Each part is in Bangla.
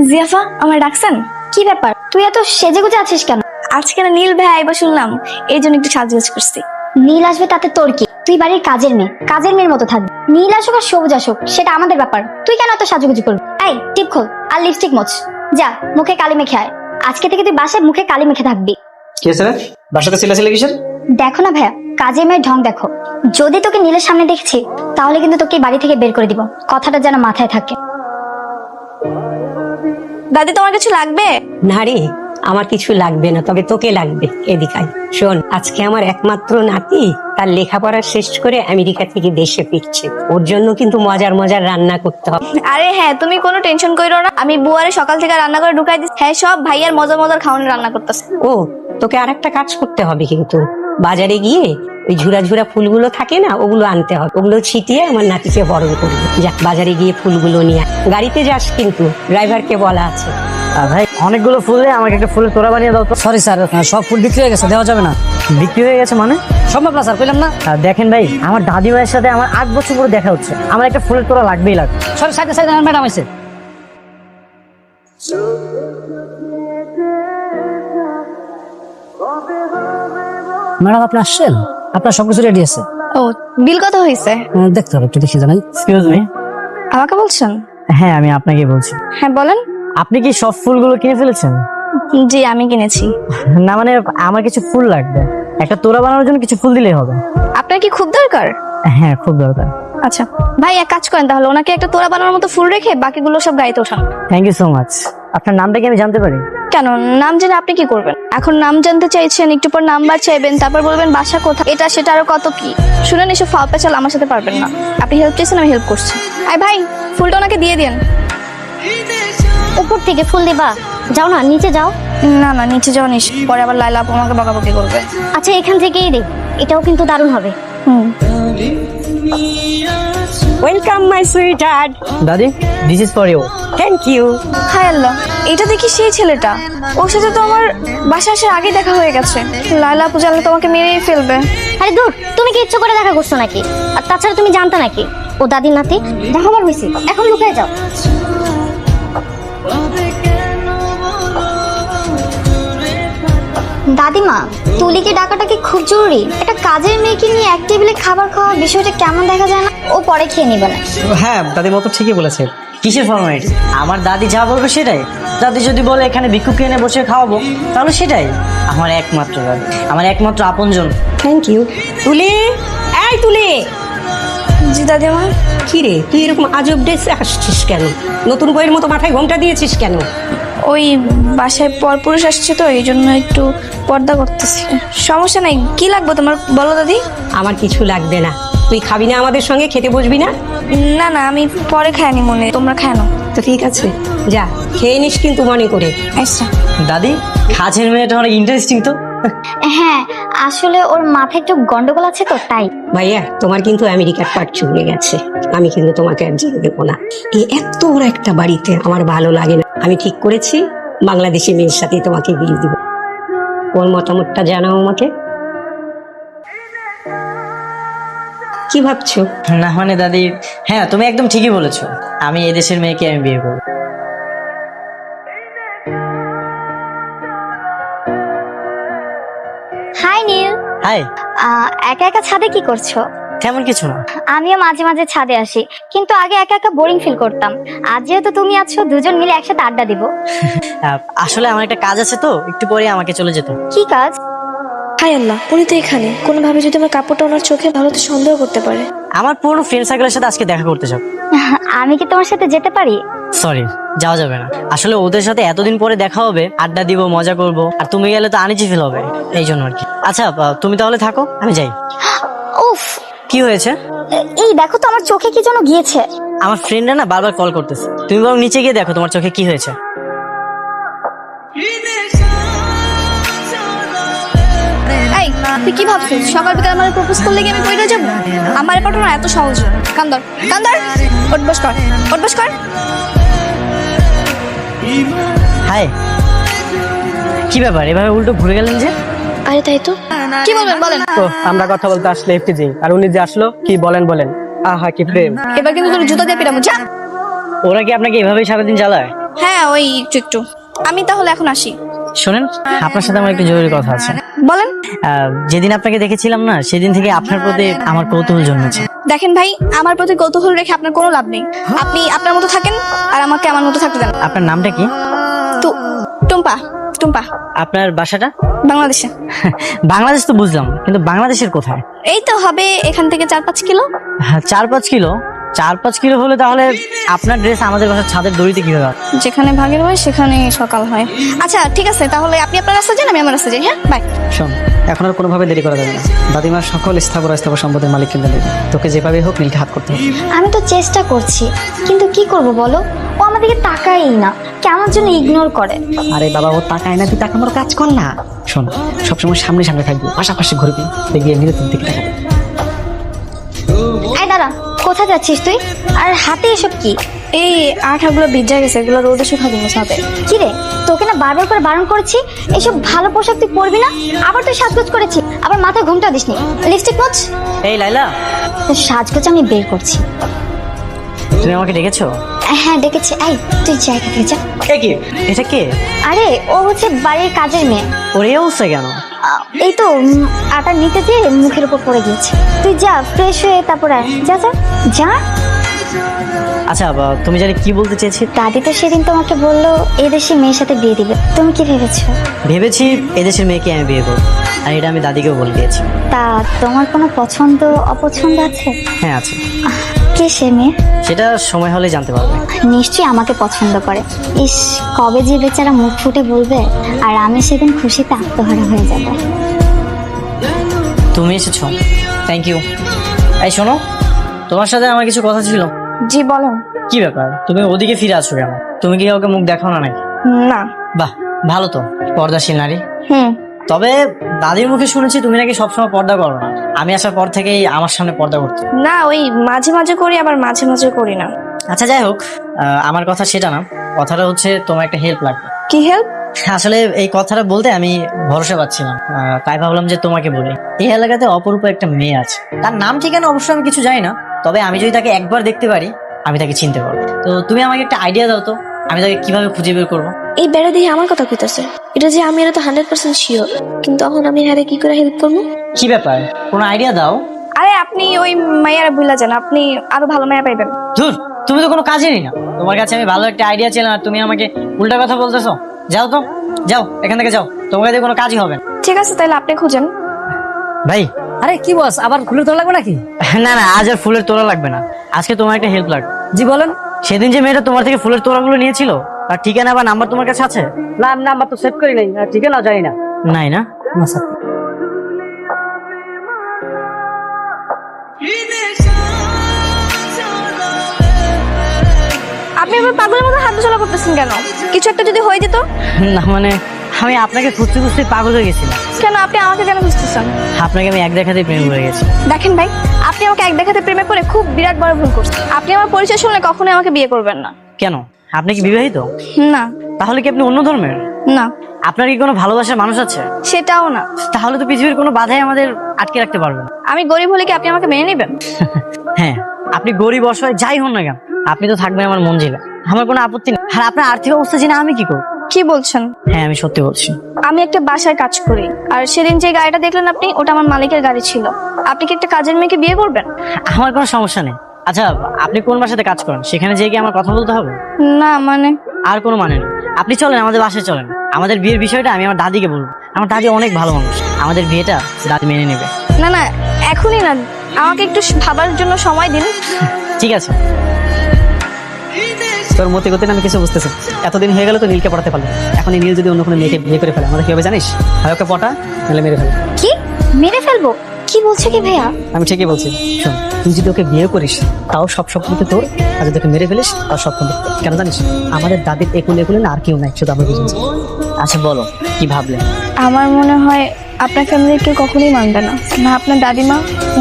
জিয়াফা, আমার ডাকছেন? কি ব্যাপার, তুই এত সেজেগুজে আছিস কেন? আজকে না নীল ভাই আইবা শুনলাম, এই জন্য একটু সাজগোজ করছি। নীল আসবে তাতে তোর কি? তুই বাড়ির কাজের মেয়ে, কাজের মেয়ের মতো থাকবি। নীল আসুক আর সবুজ আসুক সেটা আমাদের ব্যাপার, তুই কেন এত সাজুগুজু করবি? এই টিপ খোল আর লিপস্টিক মোছ, যা মুখে কালি মেখে আয়। আজকে থেকে তুই বাসায় মুখে কালি মেখে থাকবি। কি হয়েছে রে? বাসাতে চিল্লাচিল্লি কিসের? দেখো না ভাইয়া, কাজের মেয়ের ঢং দেখো। যদি তোকে নীলের সামনে দেখছি তাহলে কিন্তু তোকে বাড়ি থেকে বের করে দিব, কথাটা যেন মাথায় থাকে। দাদি, তোমার কিছু লাগবে? না রে, আমার কিছু লাগবে না, তবে তোকে লাগবে। এদিকায় শোন, আজকে আমার একমাত্র নাতি তার লেখাপড়া শেষ করে আমেরিকা থেকে দেশে ফিরছে। ওর জন্য কিন্তু মজার মজার রান্না করতে হবে। আরে হ্যাঁ, তুমি কোনো টেনশন করো না, আমি বুয়ারে সকাল থেকে রান্না করে ঢুকাই দিচ্ছি। হ্যাঁ, সব ভাইয়ার মজার মজার খাওয়ানোর রান্না করতেছে। ও, তোকে আর একটা কাজ করতে হবে, কিন্তু বাজারে গিয়ে ওই ঝুরা ঝুরা ফুলগুলো থাকে না, ওগুলো আনতে হবে। ওগুলো ছিটিয়ে আমার নাতিকে বরণ করবে। যা, বাজারে গিয়ে ফুলগুলো নিয়ে আয়। গাড়িতে যাস কিন্তু, ড্রাইভারকে বলা আছে। ভাই অনেকগুলো ফুল দিয়ে আমাকে একটা ফুলের তোড়া বানিয়ে দাও তো। সরি স্যার, সব ফুল বিক্রি হয়ে গেছে, দেওয়া যাবে না। বিক্রি হয়ে গেছে মানে? সম্ভব না স্যার, কইলাম না। দেখেন ভাই, আমার দাদিমায়ের সাথে আমার 8 বছর পরে দেখা হচ্ছে, আমার একটা ফুলের তোড়া লাগবেই লাগবে। সরি, সাইডে সাইডে ম্যাডাম আছে। ম্যাডাম আপনি আসছেন? আপনার সবকিছু রেডি আছে। ও, বিল কত হয়েছে? দেখতে হবে, একটু দেখি জানাই। Excuse me. আমাকে বলছেন? হ্যাঁ, আমি আপনাকে বলছি। হ্যাঁ বলেন। আপনি কি সব ফুলগুলো কিনে ফেলেছেন? জি, আমি কিনেছি। না মানে আমার কিছু ফুল লাগবে, একটা তোড়া বানানোর জন্য কিছু ফুল দিলেই হবে। আপনার কি খুব দরকার? হ্যাঁ, খুব দরকার। আচ্ছা ভাই, এক কাজ করেন তাহলে, ওনাকে একটা তোড়া বানানোর মতো ফুল রেখে বাকিগুলো সব গাড়িতে ওঠান। Thank you so much. আপনার নামটা কি আমি জানতে পারি? কেন, নাম জেনে আপনি কি করবেন? এখন নাম জানতে চাইছেন, একটু পর নাম্বার চাইবেন, তারপর বলবেন বাসা কোথায়, এটা সেটা আরো কত কি। শুনেন, এসব ফাও পেঁচাল আমার সাথে পারবেন না। আপনি হেল্প চাইছেন, আমি হেল্প করছি। আই ভাই, ফুলটা ওনাকে দিয়ে দিন। উপর থেকে ফুল দিবা? যাও না, নিচে যাও। না না, নিচে যাওয়া নিস, পরে আবার লাইলা আপু আমাকে বকাবকি করবে। আচ্ছা এখান থেকেই দে, এটাও কিন্তু দারুণ হবে। Welcome my sweetheart. দাদি, this is for you. Thank you. হায় আল্লাহ, এটা দেখি সেই ছেলেটা। ওর সাথে তো আমার বাসা আসার আগে দেখা হয়ে গেছে। লাইলা আপু জানলে তোমাকে মেরেই ফেলবে। আরে দূর, তুমি কি ইচ্ছে করে দেখা করছো নাকি? আর তাছাড়া তুমি জানতা নাকি ও দাদির নাতি? দেখা আমার হয়েছে, এখন লুকায় যাও। দাদিমা, তুলিকে ডাকাটা কি খুব জরুরি? একটা কাজের মেয়েকে নিয়ে এক টেবিলে খাবার খাওয়া বিষয়টা কেমন দেখা যায় না? ও পরে খেয়ে নিবে না। হ্যাঁ, দাদি মতো ঠিকই বলেছে। কিসের ফর্মালিটি? আমার দাদি যা বলবে সেটাই। দাদি যদি বলে এখানে ভিক্ষুক এনে বসে খাওয়াবো, তাহলে সেটাই। আমার একমাত্র দাদি, আমার একমাত্র আপনজন। Thank you. তুলি, এই তুলি। জি দাদিমা। কি রে, তুই এরকম আজব ড্রেসে আসছিস কেন? নতুন বইয়ের মতো মাথায় ঘোমটা দিয়েছিস কেন? ওই বাসায় পরপুরুষ আসছে তো, এই জন্য একটু পর্দা করতেছি। সমস্যা নাই, কি লাগবে তোমার বলো দাদি। আমার কিছু লাগবে না। তুই খাবি না আমাদের সঙ্গে? খেতে বসবি না? না না, আমি পরে খাইনি, মনে তোমরা খায় না। তো ঠিক আছে, যা খেয়ে নিস কিন্তু মনে করে। আচ্ছা। দাদি, কাজের মেয়েটা অনেক ইন্টারেস্টিং তো। হ্যাঁ, আসলে ওর মাথায় একটু গন্ডগোল আছে তো, তাই। ভাইয়া, তোমার কিন্তু আমেরিকার পাট চুকে গেছে। আমি কিন্তু তোমাকে আর যেতে দেবো না। এই এত বড় একটা বাড়িতে আমার ভালো লাগে না। আমি ঠিক করেছি, বাংলাদেশি মেয়ের সাথে তোমাকে বিয়ে দিব। ওর মতামতটা জানাও আমাকে। কি ভাবছো? না মানে দাদি, হ্যাঁ তুমি একদম ঠিকই বলেছো। আমি এই দেশের মেয়েকে আমি বিয়ে করবো। হাই নীল। হাই। একা একা ছাদে কি করছো? তেমন কিছু না। আমিও মাঝে মাঝে ছাদে আসি, কিন্তু আগে একা একা বোরিং ফিল করতাম। আজ যেহেতু তুমি আছো, দুজন মিলে একসাথে আড্ডা দিব। আসলে আমার একটা কাজ আছে তো, একটু পরে আমাকে চলে যেতে হবে। কি কাজ? হায় আল্লাহ, উনি তো এখানে। কোনোভাবে যদি আমার কাপড়টা ওনার চোখে, তাহলে তো সন্দেহ করতে পারে। আমার পুরনো ফ্রেন্ড সার্কেলের সাথে আজকে দেখা করতে যাব। আমি কি তোমার সাথে যেতে পারি? সরি, যাওয়া যাবে না। আসলে ওদের সাথে এতদিন পরে দেখা হবে, আড্ডা দিব, মজা করব, আর তুমি গেলে তো আনিজি ফিল হবে, এই জন্য আর কি। আচ্ছা তুমি তাহলে থাকো, আমি যাই। উফ, কি হয়েছে? এই দেখো তো আমার চোখে কি যেন গিয়েছে। আমার ফ্রেন্ডরা না বারবার কল করতেছে, তুমি বরং নিচে গিয়ে দেখো তোমার চোখে কি হয়েছে। এই, তুই কি ভাবছিস সকাল বিকাল আমার প্রপোজ করলে কি আমি কইরা যাব? আমার পাঠানো এত সহজ না। কান্দর কান্দর, ওঠ বস কর, ওঠ বস কর। হাই, কি ব্যাপার এভাবে উল্টো ঘুরে গেলেন যে? আরে তাই তো, কি বলবেন বলেন। তো আমরা কথা বলতে আসলে এফটিজি, আর উনি যে আসলো, কি বলেন বলেন। আহা কি প্রেম। এবার কিন্তু তোর জুতা দিয়ে পিটাবো, যা। ওরা কি আপনাকে এভাবেই সারাদিন জ্বালায়? হ্যাঁ ওই একটু একটু। আমি তাহলে এখন আসি। শোনেন, আপনার সাথে আমার একটু জরুরি কথা আছে। বলেন। যেদিন আপনাকে দেখেছিলাম না, সেদিন থেকে আপনার প্রতি আমার কৌতূহল জন্মেছে। দেখেন ভাই, আমার প্রতি কৌতূহল রেখে আপনার কোনো লাভ নেই। আপনি আপনার মতো থাকেন আর আমাকে আমার মতো থাকতে দেন। আপনার নামটা কি? টুম্পা। টুম্পা। আপনার বাসাটা? বাংলাদেশে। বাংলাদেশ তো বুঝলাম, কিন্তু বাংলাদেশের কোথায়? এই তো হবে এখান থেকে 4-5 কিলো। 4-5 কিলো? 4-5 কিলো হলে তাহলে আপনার ড্রেস আমাদের বাসার ছাদের দড়িতে কিভাবে আসে? যেখানে ভাগের হয় সেখানে সকাল হয়। আচ্ছা ঠিক আছে, তাহলে আপনি আপনার রাস্তা যান, আমি আমার রাস্তা যাই। হ্যাঁ বাই। শোন, এখন আর কোনোভাবে দেরি করা যাবে না। দাদিমার সকল স্থাবর অস্থাবর সম্পদের মালিক কিন্তু নেবে। তোকে যেভাবে হোক নীলকে হাত করতে হবে। আমি তো চেষ্টা করছি, কিন্তু কি করব বলো, ও আমাদেরকে তাকাই না, কেমন জন্য ইগনোর করে। আরে বাবা, ও তাকায় না, তুই তাকে আমার কাজ কর না। শোন, সবসময় সামনে সামনে থাকবি, পাশাপাশি ঘুরবি, দেখবি এমনিতে তোর দিকে তাকাবে। এই দাঁড়া, কোথায় যাচ্ছিস তুই? আর হাতে এসব কি? এই আঠাগুলো ভিজে গেছে, এগুলো রোদে শুকাবো সাথে। কি রে, তোকে না বারবার করে বারণ করেছি এসব ভালো পোশাক তুই পরবি না। আবার তুই সাজগোজ করেছি, আবার মাথায় ঘুমটা দিসনি। লিপস্টিক মোচ। এই লাইলা, তোর সাজগোজ আমি বের করছি। তুমি আমাকে ডেকেছো? হ্যাঁ ডেকেছি। এই তুই জায়গা থেকে যা। কি এটা কে? আরে ও হচ্ছে বাড়ির কাজের মেয়ে। ওর এই অবস্থা কেন? এই তো আটা নিতে যেয়ে মুখের উপর পড়ে গিয়েছে। তুই যা ফ্রেশ হয়ে তারপর আয়। যা যা যা। আচ্ছা, তুমি জানি কি বলতে চেয়েছি? দাদি তো সেদিন তোমাকে বললো এই দেশি মেয়ের সাথে বিয়ে দিবে, তুমি কি ভেবেছো? ভেবেছি এদেশের মেয়েকে আমি বিয়ে করবো, আর এটা আমি দাদিকেও বলে দিয়েছি। তা তোমার কোনো পছন্দ অপছন্দ আছে? হ্যাঁ আছে। কে সে মেয়ে? সেটা সময় হলে জানতে পারবে। নিশ্চয়ই আমাকে পছন্দ করে। ইস, কবে যে বেচারা মুখ ফুটে বলবে, আর আমি সেদিন খুশিতে আত্মহারা হয়ে যাবে। তুমি এসেছো, থ্যাংক ইউ। এই শোনো, তোমার সাথে আমার কিছু কথা ছিল। জি বলেন। কি ব্যাপার, তুমি ওদিকে ফিরে আসো কেন? তুমি কি কাউকে মুখ দেখাও না নাকি? না। বাহ, ভালো তো, পর্দাশীল নারী। হুম। তবে দাদির মুখে শুনেছি তুমি নাকি সবসময় পর্দা করো না। আমি আসার পর থেকেই আমার সামনে পর্দা করতে। না, ওই মাঝে মাঝে করি, আবার মাঝে মাঝে করি না। আচ্ছা যাই হোক, আমার কথা সেটা না, কথাটা হচ্ছে তোমার একটা হেল্প লাগবে। কি হেল্প? আসলে এই কথাটা বলতে আমি ভরসা পাচ্ছিলাম, তাই ভাবলাম যে তোমাকে বলি। এই এলাকাতে অপরূপ একটা মেয়ে আছে, তার নাম ঠিকানা অবশ্যই আমি কিছু জানি না, তবে আমি যদি তাকে একবার দেখতে পারি আমি তাকে চিনতে পারবো। তো তুমি আমাকে একটা আইডিয়া দাও তো, আমি তাকে কিভাবে খুঁজে বের করবো? এই বেড়া দিয়ে আমার কথা কইতাছে, এটা যে আমি এটা তো 100% শিওর, কিন্তু এখন আমি হ্যাঁ কি করে হেল্প করবো? কি ব্যাপার, কোনো আইডিয়া দাও। আরে আপনি ওই মাইয়ারা ভুলা যান, আপনি আরো ভালো মাইয়া পাইবেন। ধুর, তুমি তো কোনো কাজেরই না। তোমার কাছে আমি ভালো একটা আইডিয়া ছিলাম আর তুমি আমাকে উল্টা কথা বলতেছো। যাও তো, যাও এখান থেকে যাও, তোমার কাছে কোনো কাজই হবে না। ঠিক আছে, তাহলে আপনি খুঁজেন। ভাই, আরে কি বস, আবার ফুলের তোলা লাগবে নাকি? না না, আজ আর ফুলের তোড়া লাগবে না, আজকে তোমার একটা হেল্প লাগবে। জি বলেন। সেদিন যে মেয়েটা তোমার থেকে ফুলের তোড়াগুলো নিয়েছিল, আর ঠিকানা বা নাম্বার তোমার কাছে আছে? না, নাম্বার তো সেভ করি নাই, ঠিক আছে না, জানি না। নাই না? না স্যার। আপনি এবার পাগলের মতো হাত চলা করতেছেন কেন? কিছু একটা যদি হয়ে যেত? না মানে আমি আপনাকে খুঁজতে খুঁজতে পাগল হয়ে গেছিলাম। কেন আপনি আমাকে কেন খুঁজতেছেন? আপনাকে আমি এক দেখাতেই প্রেম করে গেছি। দেখেন ভাই, আপনি আমাকে এক দেখাতে প্রেমে পড়ে খুব বিরাট বড় ভুল করছেন। আপনি আমার পরিচয় শুনলে কখনোই আমাকে বিয়ে করবেন না। কেন, আপনি কি বিবাহিত? না। তাহলে কি আপনি অন্য ধর্মের? না। আপনার কি কোনো ভালোবাসার মানুষ আছে? সেটাও না। তাহলে তো পৃথিবীর কোনো বাধাই আমাদের আটকে রাখতে পারবে না। আমি গরিব হলে কি আপনি আমাকে মেনে নেবেন? হ্যাঁ, আপনি গরিব অসহায় যাই হন না কেন, আপনি তো থাকবেন আমার মঞ্জিলে, আমার কোনো আপত্তি নেই। আর আপনার আর্থিক অবস্থা জেনে আমি কি করব? কি বলছেন? হ্যাঁ, আমি সত্যি বলছি। আমি একটা বাসায় কাজ করি, আর সেদিন যে গাড়িটা দেখলেন আপনি, ওটা আমার মালিকের গাড়ি ছিল। আপনি কি একটা কাজের মেয়েকে বিয়ে করবেন? আমার কোনো সমস্যা নেই। আচ্ছা, আপনি কোন বাসাতে কাজ করেন? সেখানে যেয়ে কি আমার কথা বলতে হবে? না মানে? আর কোনো মানে নেই, আপনি চলেন আমাদের বাসায় চলেন। আমাদের বিয়ের বিষয়টা আমি আমার দাদিকে বলবো। আমার দাদি অনেক ভালো মানুষ, আমাদের বিয়েটা দাদি মেনে নেবে। না না, এখনই না, আমাকে একটু ভাবার জন্য সময় দিন। ঠিক আছে। তোর মতে গতি আমি কিছু বুঝতেছি। এতদিন হয়ে গেল তো নীলকে পড়াতে পারলাম, এখন এই নীল যদি অন্য কোনো মেয়েকে বিয়ে করে ফেলে আমাদের কি হবে জানিস? হয় ওকে পটা, নাহলে মেরে ফেলে। কি মেরে ফেলবো? কি বলছো কি ভাইয়া? আমি ঠিকই বলছি। শোন, তুই যদি ওকে বিয়ে করিস তাও সব সম্পত্তি তোর, আর যদি ওকে মেরে ফেলিস তাও সব সম্পত্তি। কেন জানিস? আমাদের দাদির একুলে একুলে না আর কেউ নাই, শুধু আমরা দুজন। আচ্ছা বলো, কি ভাবলে? আমার মনে হয় আপনার ফ্যামিলির কেউ কখনোই মানবে না, না আপনার দাদিমা,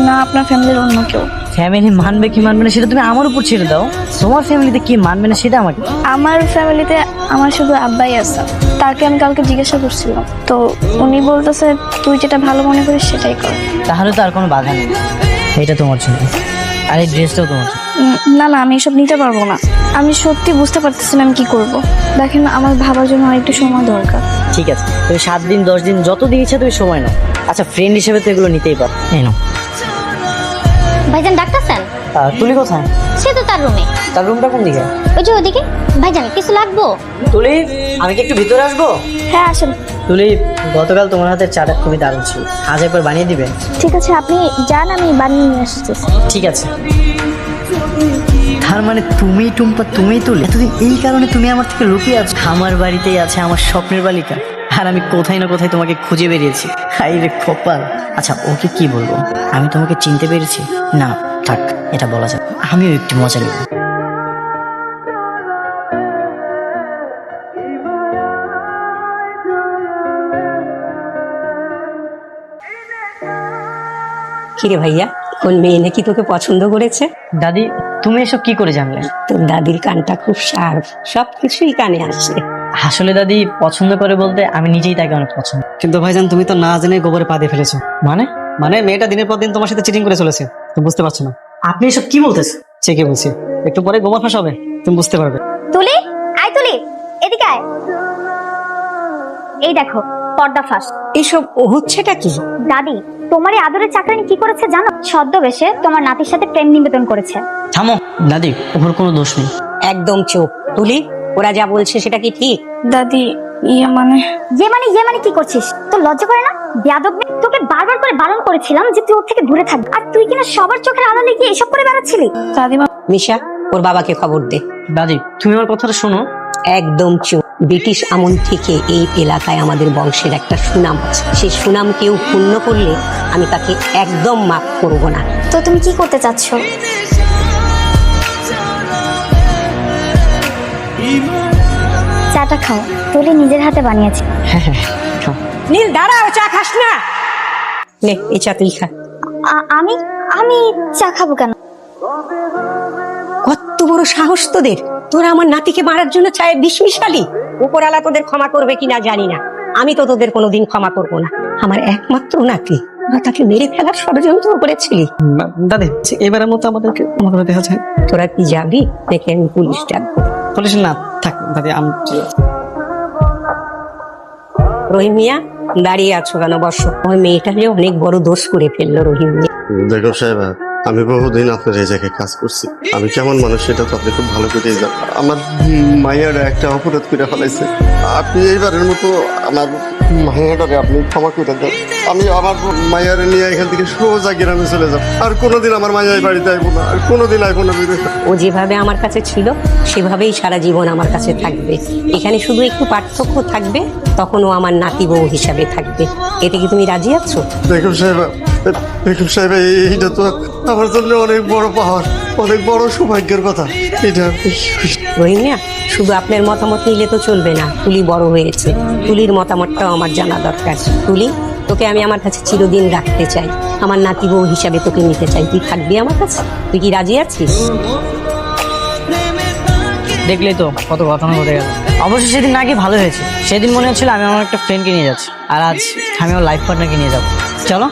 না আপনার ফ্যামিলির অন্য কেউ। ফ্যামিলি মানবে কি মানবে না সেটা তুমি আমার উপর ছেড়ে দাও। তোমার ফ্যামিলিতে কি মানবে না সেটা আমাকে। আমার ফ্যামিলিতে আমার শুধু আব্বাই আছে, তাকে আমি কালকে জিজ্ঞাসা করছিলাম, তো উনি বলতেছে তুই যেটা ভালো মনে করিস সেটাই কর। তাহলে তো আর কোনো বাধা নেই, এটা তোমার জন্য। আর এই ড্রেসটাও তোমার জন্য। না না, আমি এসব নিতে পারবো না। আমি সত্যি বুঝতে পারতেছি না আমি কি করব। দেখেন, আমার ভাবার জন্য আরেকটু সময় দরকার। ঠিক আছে, তুমি 7 দিন 10 দিন যত দিন ইচ্ছা তুমি সময় নাও। আচ্ছা, ফ্রেন্ড হিসেবে তো এগুলো নিতেই পারো। এই নাও। ভাইজান ডাক্তার স্যার, তুলি কোথায়? সে তো তার রুমে। তার রুমটা কোন দিকে? ওই যে ওদিকে। ভাইজান কিছু লাগবো? তুলি, আমি কি একটু ভিতরে আসবো? হ্যাঁ আসেন। তুলি, গতকাল তোমার হাতের চাটা খুবই দারুণ ছিল, আজ একবার বানিয়ে দিবে? ঠিক আছে, আপনি যান, আমি বানিয়ে নিয়ে আসছি। ঠিক আছে। তার মানে তুমি টুম্পা, তুমি তুলি, এতদিন এই কারণে তুমি আমার থেকে লুকিয়ে আছো। আমার বাড়িতেই আছে আমার স্বপ্নের বালিকা, আর আমি কোথায় না কোথায় তোমাকে খুঁজে বেরিয়েছি। হাই রে কপাল। আচ্ছা, ওকে কি বলবো? আমি তোমাকে চিনতে পেরেছি? না থাক, এটা বলা যায়। আমিও একটু মজা নেব। কিরে ভাইয়া, কোন মেয়ে নাকি তোকে পছন্দ করেছে? দাদি, তুমি এসব কি করে জানলে? তোর দাদির কানটা খুব শার্প, সবকিছুই কানে আসে। আসলে দাদি পছন্দ করে বলতে আমি নিজেই তাকে অনেক পছন্দ। কিন্তু ভাইজান, তুমি তো না জেনে গোবরে পা দিয়ে ফেলেছো। মানে মানে মেয়েটা দিনের পর দিন তোমার সাথে চিটিং করে চলেছে, তুমি বুঝতে পারছো না। আপনি এসব কি বলতেছেন? ঠিকই বলছি, একটু পরে গোবর ফাঁস হবে, তুমি বুঝতে পারবে। তুলি, আয় তুলি, এদিকে আয়। এই দেখো পর্দা ফাঁস। এসব হচ্ছেটা কি? দাদি, তোমার এই আদরের চাকরানি কি করেছে জানো? ছদ্মবেশে তোমার নাতির সাথে প্রেম নিবেদন করেছে। থামো দাদি, ওর কোনো দোষ নেই। একদম চুপ। তুলি, ওরা যা বলছে সেটা কি ঠিক? দাদি, মানে ইয়ে মানে কি করছিস? তোর লজ্জা করে না? বেয়াদব মেয়ে, তোকে বারবার করে বারণ করেছিলাম যে তুই ওর থেকে দূরে থাকবি, আর তুই কিনা সবার চোখের আড়ালে গিয়ে এসব করে বেড়াচ্ছিলি। দাদিমা, মিশা, ওর বাবাকে খবর দে। দাদি, তুমি আমার কথাটা শোনো। একদম চুপ। ব্রিটিশ আমল থেকে এই এলাকায় আমাদের বংশের একটা সুনাম আছে, সেই সুনাম কেউ পূর্ণ করলে আমি তাকে একদম মাফ করব না। তো তুমি কি করতে চাচ্ছ? চাটা খাও, তুলি নিজের হাতে বানিয়েছে। হ্যাঁ হ্যাঁ, খাও। নীল, দাঁড়াও, চা খাস না? নে, এই চা তুই খা। আমি আমি চা খাবো কেন? কত বড় সাহস তোদের! তোরা আমার নাতিকে মারার জন্য চায়ে বিষ মিশালি। উপরালা তোদের ক্ষমা করবে কিনা জানি না, আমি তো তোদের কোনোদিন ক্ষমা করব না। আমার একমাত্র নাতি, তোরা তাকে মেরে ফেলার ষড়যন্ত্র করেছিলি। দাদি, এবারের মতো আমাদেরকে ক্ষমা করে দেওয়া যায়। তোরা কি যাবি নাকি আমি পুলিশ ডাকবো? পুলিশ না, থাক দাদি, আমি রহিম মিয়া, দাঁড়িয়ে আছো কেন? বসো। ওই মেয়েটা যে অনেক বড় দোষ করে ফেললো রহিম মিয়া। বেগম সাহেব, আমি বহুদিন আপনার এই জায়গায় কাজ করছি। আমি কেমন মানুষ সেটা তো আপনি খুব ভালো করেই জানেন। আমার মাইয়ারা একটা অপরাধ করে ফেলাইছে। আপনি এইবারের মতো আমার মাইয়াটারে আপনি ক্ষমা করে দেন। আমি আমার মাইয়ারে নিয়ে এখান থেকে সোজা গ্রামে চলে যাব। আর কোনোদিন আমার মাইয়াই বাড়িতে আইবো না, আর কোনোদিন আইবো না। ও যেভাবে আমার কাছে ছিল সেভাবেই সারা জীবন আমার কাছে থাকবে। এখানে শুধু একটু পার্থক্য থাকবে, তখন ও আমার নাতি বউ হিসাবে থাকবে। এতে কি তুমি রাজি আছো? বেগম সাহেব, বেগম সাহেব, এইটা তো আমার জন্য অনেক বড় পাওয়ার, অনেক বড় সৌভাগ্যের কথা। এটা রহিম মিয়া, শুধু আপনার মতামত নিলে তো চলবে না। তুলি বড় হয়েছে, তুলির মতামতটাও আমার জানা দরকার। তুলি, তোকে আমি আমার কাছে চিরদিন রাখতে চাই, আমার নাতি বউ হিসাবে তোকে নিতে চাই। তুই থাকবি আমার কাছে? তুই কি রাজি আছিস? দেখলেই তো কত ঘটনা ঘটে গেল। অবশ্য সেদিন না গিয়ে ভালো হয়েছে। সেদিন মনে হচ্ছিল আমি আমার একটা ফ্রেন্ডকে নিয়ে যাচ্ছি, আর আজ আমি আমার লাইফ পার্টনারকে নিয়ে যাবো। চলো।